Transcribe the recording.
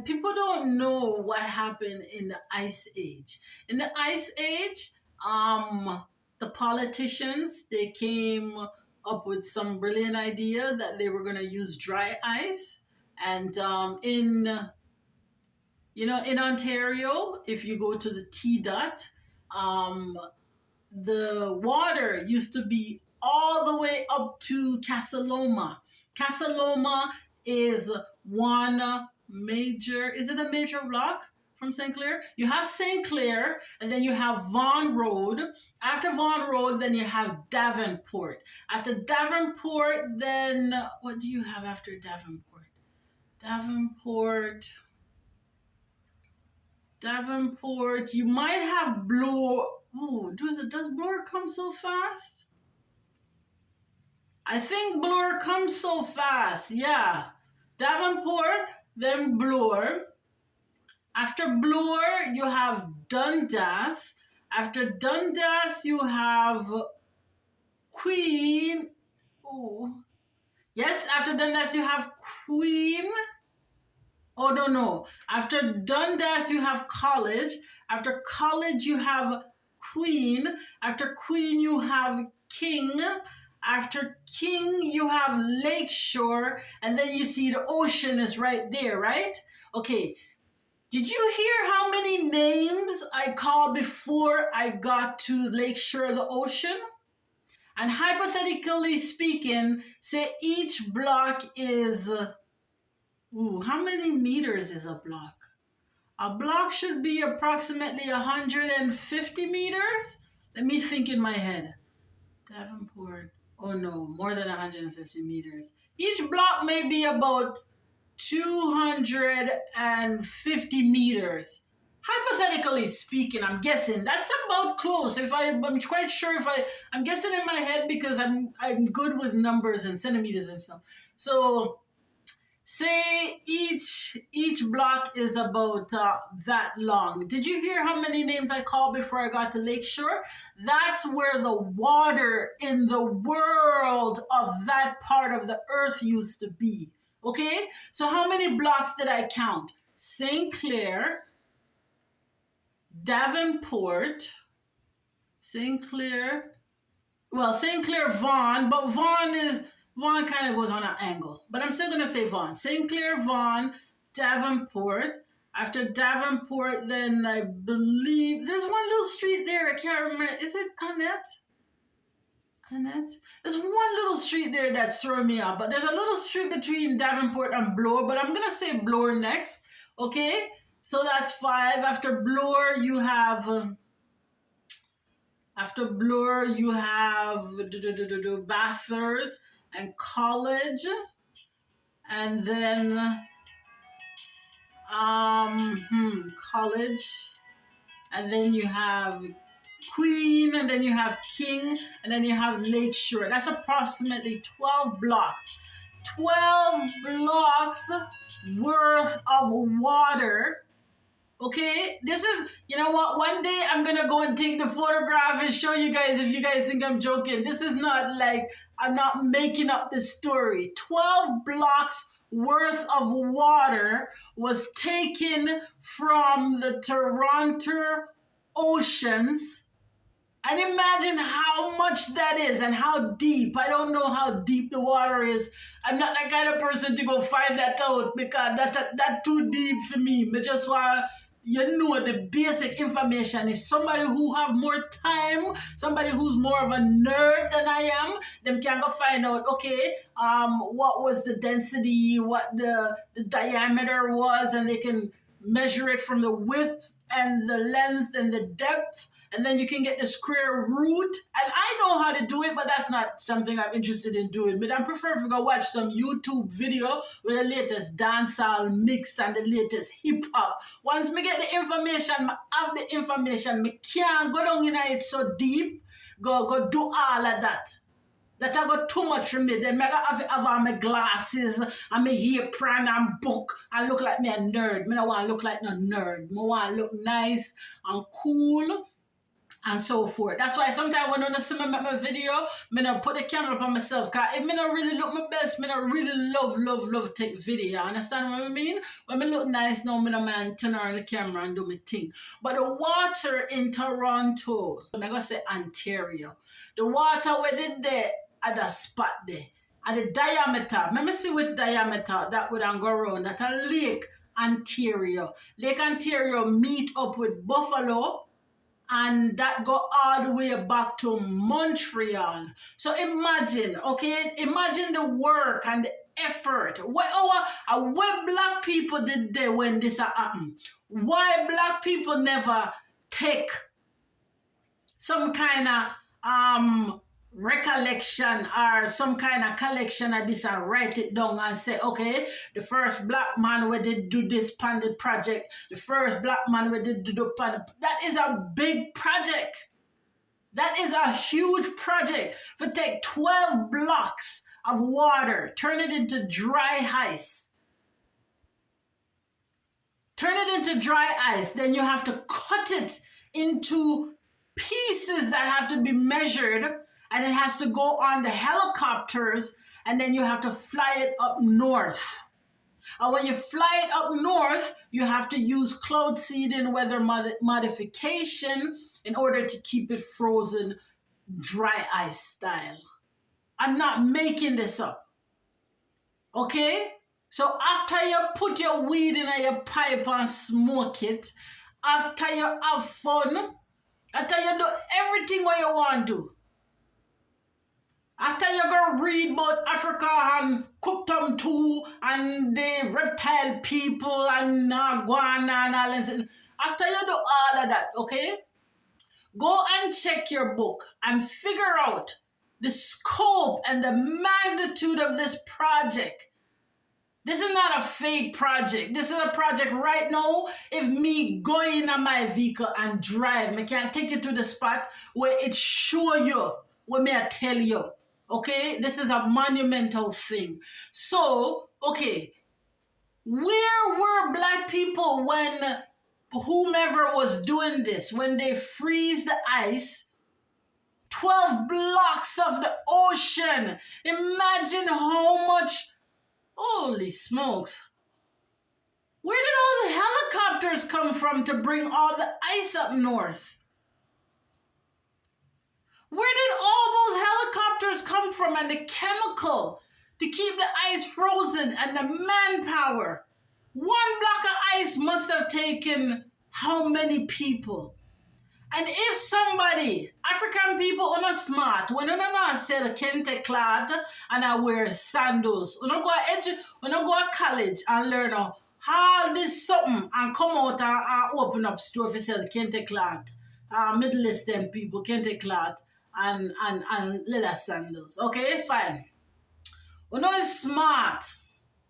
people don't know what happened in the Ice Age. In the Ice Age, the politicians, they came up with some brilliant idea that they were going to use dry ice. And in Ontario, if you go to the T dot, um, the water used to be all the way up to Casaloma. Casaloma is is it a major block from St. Clair? You have St. Clair, and then you have Vaughan Road. After Vaughan Road, then you have Davenport. After Davenport, then what do you have after Davenport? Davenport, you might have Bloor. Ooh, does Bloor come so fast? I think Bloor comes so fast, yeah. Davenport, then Bloor. After Bloor, you have Dundas. After Dundas, you have Queen. Ooh. Yes, after Dundas, you have Queen. Oh, no. After Dundas, you have College. After College, you have Queen. After Queen, you have King. After King, you have Lakeshore. And then you see the ocean is right there, right? Okay. Did you hear how many names I called before I got to Lakeshore, the ocean? And hypothetically speaking, say each block is... how many meters is a block? A block should be approximately 150 meters. Let me think in my head. Davenport. Oh no, more than 150 meters. Each block may be about 250 meters. Hypothetically speaking, I'm guessing that's about close. I'm quite sure I'm guessing in my head because I'm good with numbers and centimeters and stuff. So say each block is about that long. Did you hear how many names I called before I got to Lakeshore? That's where the water in the world of that part of the earth used to be. Okay? So how many blocks did I count? St. Clair, Davenport, St. Clair, Vaughan, but Vaughan kind of goes on an angle, but I'm still going to say Vaughan. St. Clair, Vaughan, Davenport. After Davenport, then I believe there's one little street there. I can't remember. Is it Annette? There's one little street there that's throwing me off, but there's a little street between Davenport and Bloor, but I'm going to say Bloor next. Okay? So that's 5. After Bloor, you have... Bathurst and College, and then College, and then you have Queen, and then you have King, and then you have Lakeshore. That's approximately 12 blocks. 12 blocks worth of water. Okay, this is, you know what, one day I'm going to go and take the photograph and show you guys if you guys think I'm joking. This is not like, I'm not making up this story. 12 blocks worth of water was taken from the Toronto oceans. And imagine how much that is and how deep. I don't know how deep the water is. I'm not that kind of person to go find that out because that's too deep for me. But just want the basic information. If somebody who have more time, somebody who's more of a nerd than I am, them can go find out, okay, what was the density, what the diameter was, and they can measure it from the width and the length and the depth. And then you can get the square root. And I know how to do it, but that's not something I'm interested in doing. But I prefer to go watch some YouTube video with the latest dancehall mix and the latest hip-hop. Once me get the information, I have the information, me can't go down in it so deep, go do all of that. That I got too much for me. Then I have to have on my glasses and my apron and book and look like me a nerd. Me don't want to look like no nerd. I want to look nice and cool and so forth. That's why sometimes when I see me make my video, me not put the camera up on myself. Cause if me not really look my best, me not really love take video. Understand what I mean? When me look nice now, me no man turn on the camera and do my thing. But the water in Toronto, I'm gonna say Ontario, the water where they there at the spot there, at the diameter. Let me see what diameter that would go around. That a Lake Ontario. Lake Ontario meet up with Buffalo, and that go all the way back to Montreal. So imagine, okay, imagine the work and the effort. What black people did there when this happened? Why black people never take some kind of recollection or some kind of collection of this and write it down and say, okay, the first black man where did do this pandit project, the first black man where did do the pandit. That is a big project. That is a huge project. For take 12 blocks of water, turn it into dry ice. Turn it into dry ice, then you have to cut it into pieces that have to be measured, and it has to go on the helicopters, and then you have to fly it up north. And when you fly it up north, you have to use cloud seeding weather modification in order to keep it frozen dry ice style. I'm not making this up. Okay? So after you put your weed in your pipe and smoke it, after you have fun, after you do everything what you want to do, after you go read about Africa and Kuptum too and the reptile people and Guana and all that, after you do all of that, okay, go and check your book and figure out the scope and the magnitude of this project. This is not a fake project. This is a project right now. If me go in my vehicle and drive, I can take you to the spot where it show you what me I tell you. Okay, this is a monumental thing. So, okay, where were black people when whomever was doing this, when they freeze the ice, 12 blocks of the ocean? Imagine how much, holy smokes. Where did all the helicopters come from to bring all the ice up north? Where did all those helicopters come from, and the chemical to keep the ice frozen and the manpower? One block of ice must have taken how many people? And if somebody, African people are not smart, when you not sell kente cloth and I wear sandals, when I go to college and learn how this something and come out and open up store for sell kente cloth, Middle Eastern people, kente cloth and leather sandals. Okay, fine. When I is smart,